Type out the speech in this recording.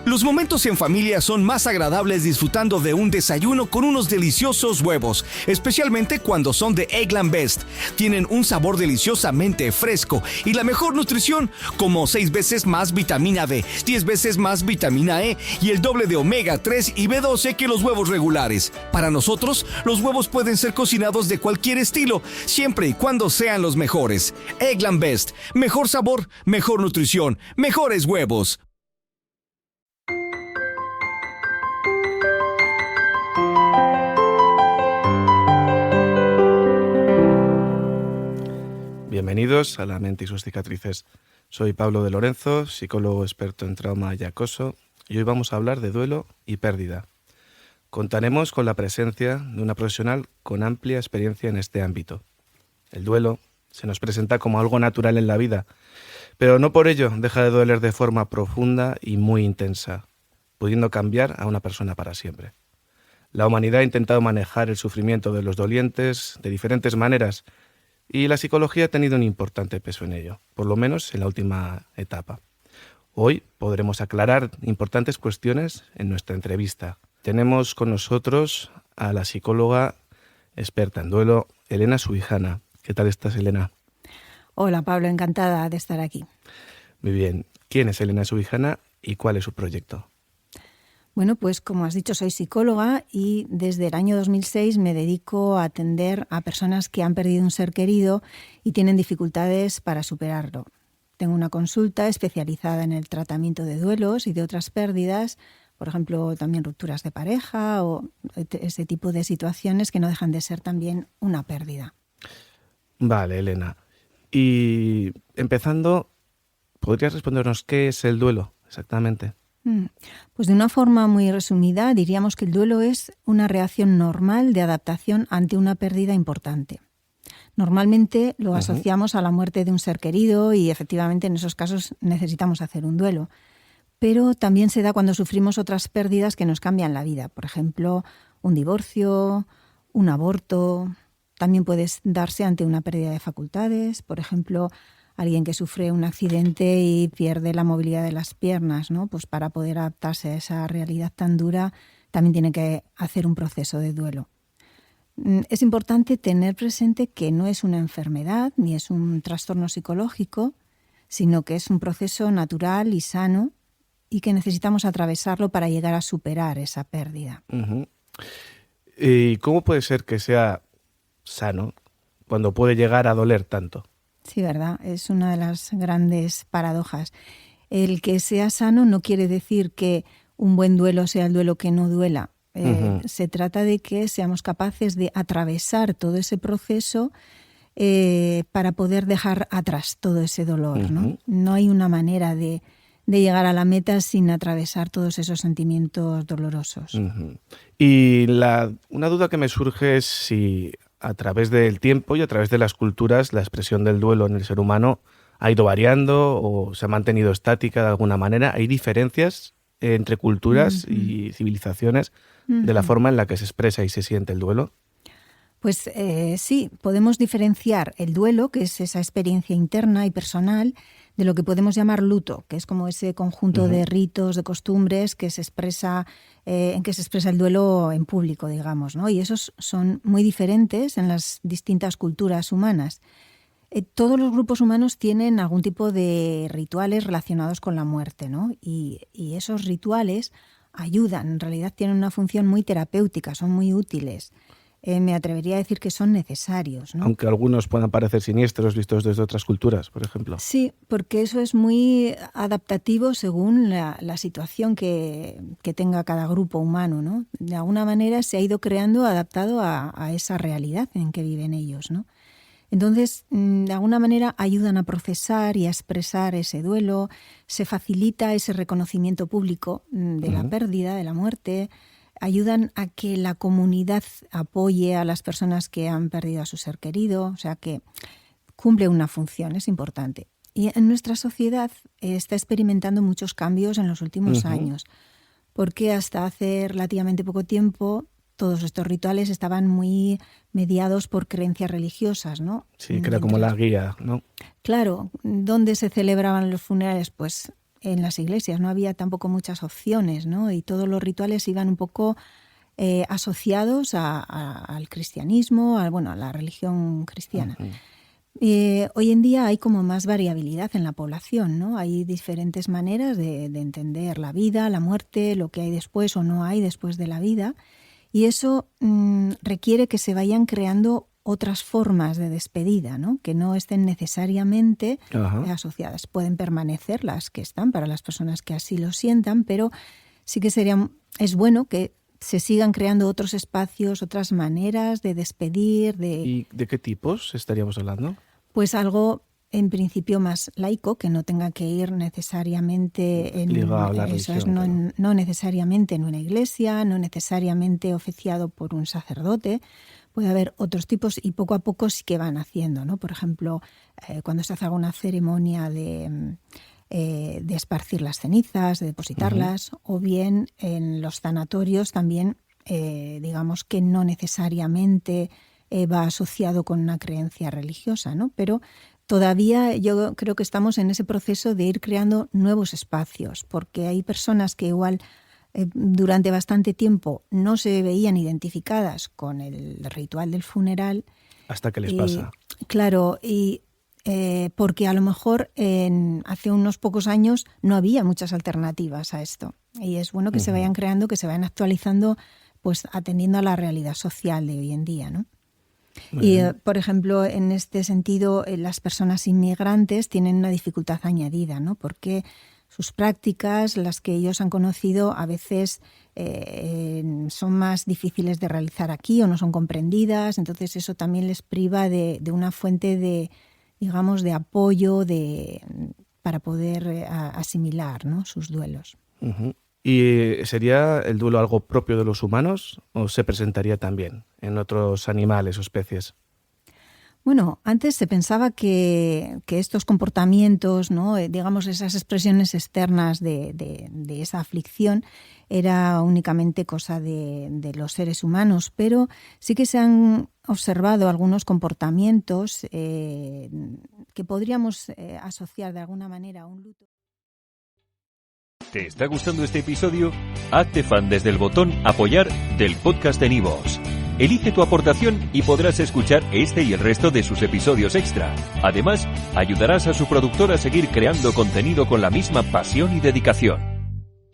Los momentos en familia son más agradables disfrutando de un desayuno con unos deliciosos huevos, especialmente cuando son de Eggland Best. Tienen un sabor deliciosamente fresco y la mejor nutrición, como 6 veces más vitamina D, 10 veces más vitamina E y el doble de omega 3 y B12 que los huevos regulares. Para nosotros, los huevos pueden ser cocinados de cualquier estilo, siempre y cuando sean los mejores. Eggland Best, mejor sabor, mejor nutrición, mejores huevos. Bienvenidos a La mente y sus cicatrices. Soy Pablo de Lorenzo, psicólogo experto en trauma y acoso, y hoy vamos a hablar de duelo y pérdida. Contaremos con la presencia de una profesional con amplia experiencia en este ámbito. El duelo se nos presenta como algo natural en la vida, pero no por ello deja de doler de forma profunda y muy intensa, pudiendo cambiar a una persona para siempre. La humanidad ha intentado manejar el sufrimiento de los dolientes de diferentes maneras, y la psicología ha tenido un importante peso en ello, por lo menos en la última etapa. Hoy podremos aclarar importantes cuestiones en nuestra entrevista. Tenemos con nosotros a la psicóloga experta en duelo, Elena Subijana. ¿Qué tal estás, Elena? Hola, Pablo, encantada de estar aquí. Muy bien. ¿Quién es Elena Subijana y cuál es su proyecto? Bueno, pues como has dicho, soy psicóloga y desde el año 2006 me dedico a atender a personas que han perdido un ser querido y tienen dificultades para superarlo. Tengo una consulta especializada en el tratamiento de duelos y de otras pérdidas, por ejemplo, también rupturas de pareja o ese tipo de situaciones que no dejan de ser también una pérdida. Vale, Elena. Y empezando, ¿podrías respondernos qué es el duelo exactamente? Pues de una forma muy resumida, diríamos que el duelo es una reacción normal de adaptación ante una pérdida importante. Normalmente lo asociamos a la muerte de un ser querido y efectivamente en esos casos necesitamos hacer un duelo. Pero también se da cuando sufrimos otras pérdidas que nos cambian la vida. Por ejemplo, un divorcio, un aborto. También puede darse ante una pérdida de facultades, por ejemplo, alguien que sufre un accidente y pierde la movilidad de las piernas, ¿no? Pues para poder adaptarse a esa realidad tan dura, también tiene que hacer un proceso de duelo. Es importante tener presente que no es una enfermedad ni es un trastorno psicológico, sino que es un proceso natural y sano y que necesitamos atravesarlo para llegar a superar esa pérdida. ¿Y cómo puede ser que sea sano cuando puede llegar a doler tanto? Sí, ¿verdad? Es una de las grandes paradojas. El que sea sano no quiere decir que un buen duelo sea el duelo que no duela. Se trata de que seamos capaces de atravesar todo ese proceso para poder dejar atrás todo ese dolor, ¿no? No hay una manera de llegar a la meta sin atravesar todos esos sentimientos dolorosos. Y una duda que me surge es si a través del tiempo y a través de las culturas la expresión del duelo en el ser humano ha ido variando o se ha mantenido estática de alguna manera. ¿Hay diferencias entre culturas y civilizaciones de la forma en la que se expresa y se siente el duelo? Pues sí, podemos diferenciar el duelo, que es esa experiencia interna y personal, de lo que podemos llamar luto, que es como ese conjunto de ritos, de costumbres que se expresa, en que se expresa el duelo en público, digamos, ¿no? Y esos son muy diferentes en las distintas culturas humanas. Todos los grupos humanos tienen algún tipo de rituales relacionados con la muerte, ¿no? Y esos rituales ayudan, en realidad tienen una función muy terapéutica, son muy útiles. Me atrevería a decir que son necesarios, ¿no? Aunque algunos puedan parecer siniestros vistos desde otras culturas, por ejemplo. Sí, porque eso es muy adaptativo según la situación que tenga cada grupo humano, ¿no? De alguna manera se ha ido creando adaptado a esa realidad en que viven ellos, ¿no? Entonces, de alguna manera ayudan a procesar y a expresar ese duelo, se facilita ese reconocimiento público de la pérdida, de la muerte, ayudan a que la comunidad apoye a las personas que han perdido a su ser querido, o sea que cumple una función, es importante. Y en nuestra sociedad está experimentando muchos cambios en los últimos años, porque hasta hace relativamente poco tiempo todos estos rituales estaban muy mediados por creencias religiosas, ¿no? Sí, que era como la guía, ¿no? Claro, ¿dónde se celebraban los funerales? Pues en las iglesias, no había tampoco muchas opciones, ¿no? Y todos los rituales iban un poco asociados al cristianismo, a la religión cristiana. Hoy en día hay como más variabilidad en la población, ¿no? Hay diferentes maneras de entender la vida, la muerte, lo que hay después o no hay después de la vida, y eso requiere que se vayan creando otras formas de despedida, ¿no? Que no estén necesariamente asociadas. Pueden permanecer las que están para las personas que así lo sientan, pero sí que es bueno que se sigan creando otros espacios, otras maneras de despedir. ¿Y de qué tipos estaríamos hablando? Pues algo en principio más laico, que no tenga que ir necesariamente no necesariamente en una iglesia, no necesariamente oficiado por un sacerdote. Puede haber otros tipos y poco a poco sí que van haciendo, ¿no? Por ejemplo, cuando se hace alguna ceremonia de esparcir las cenizas, de depositarlas, o bien en los sanatorios también, digamos que no necesariamente va asociado con una creencia religiosa, ¿no? Pero todavía yo creo que estamos en ese proceso de ir creando nuevos espacios, porque hay personas que igual durante bastante tiempo no se veían identificadas con el ritual del funeral. Hasta que les pasa. Claro, y porque a lo mejor hace unos pocos años no había muchas alternativas a esto. Y es bueno que se vayan creando, que se vayan actualizando, pues atendiendo a la realidad social de hoy en día, ¿no? Y, por ejemplo, en este sentido, las personas inmigrantes tienen una dificultad añadida, ¿no? Porque sus prácticas, las que ellos han conocido, a veces son más difíciles de realizar aquí o no son comprendidas. Entonces eso también les priva de una fuente de, digamos, de apoyo para poder asimilar, ¿no? Sus duelos. ¿Y sería el duelo algo propio de los humanos o se presentaría también en otros animales o especies? Bueno, antes se pensaba que estos comportamientos, ¿no? Digamos, esas expresiones externas de esa aflicción era únicamente cosa de los seres humanos, pero sí que se han observado algunos comportamientos que podríamos asociar de alguna manera a un luto. ¿Te está gustando este episodio? Hazte fan desde el botón Apoyar del podcast de Nivos. Elige tu aportación y podrás escuchar este y el resto de sus episodios extra. Además, ayudarás a su productor a seguir creando contenido con la misma pasión y dedicación.